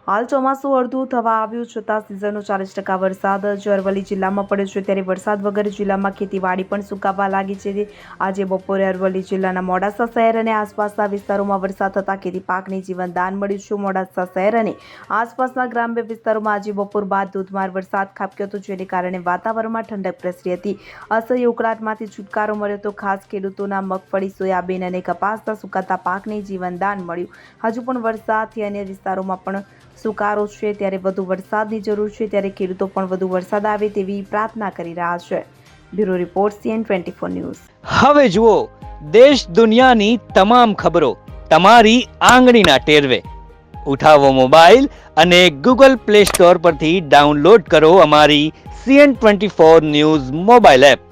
હાલ ચોમાસું અડધું થવા આવ્યું છતાં સિઝનનો 40% વરસાદ જ અરવલ્લી જિલ્લામાં પડ્યો છે, ત્યારે વરસાદ વગર જિલ્લામાં ખેતીવાડી પણ સુકાવા લાગી છે. આજે બપોરે અરવલ્લી જિલ્લાના મોડાસા શહેર અને આસપાસના વિસ્તારોમાં વરસાદ થતાં ખેતી પાકને જીવનદાન મળ્યું છે. મોડાસા શહેર અને આસપાસના ગ્રામ્ય વિસ્તારોમાં આજે બપોર બાદ ધોધમાર વરસાદ ખાબક્યો હતો, જેને કારણે વાતાવરણમાં ઠંડક પ્રસરી હતી. અસહ્ય ઉકળાટમાંથી છુટકારો મળ્યો તો ખાસ ખેડૂતોના મગફળી, સોયાબીન અને કપાસના સુકાતા પાકને જીવનદાન મળ્યું. હજુ પણ વરસાદથી અન્ય વિસ્તારોમાં પણ સુકારો છે, ત્યારે વધુ વરસાદની જરૂર છે, ત્યારે ખેડૂતો પણ વધુ વરસાદ આવે તેવી પ્રાર્થના કરી રહ્યા છે. Bureau report CN24 news. હવે જુઓ દેશ દુનિયાની તમામ ખબરો તમારી આંગળીના ટેરવે. ઉઠાવો મોબાઈલ અને Google Play Store પરથી ડાઉનલોડ કરો અમારી CN24 ન્યૂઝ મોબાઈલ એપ.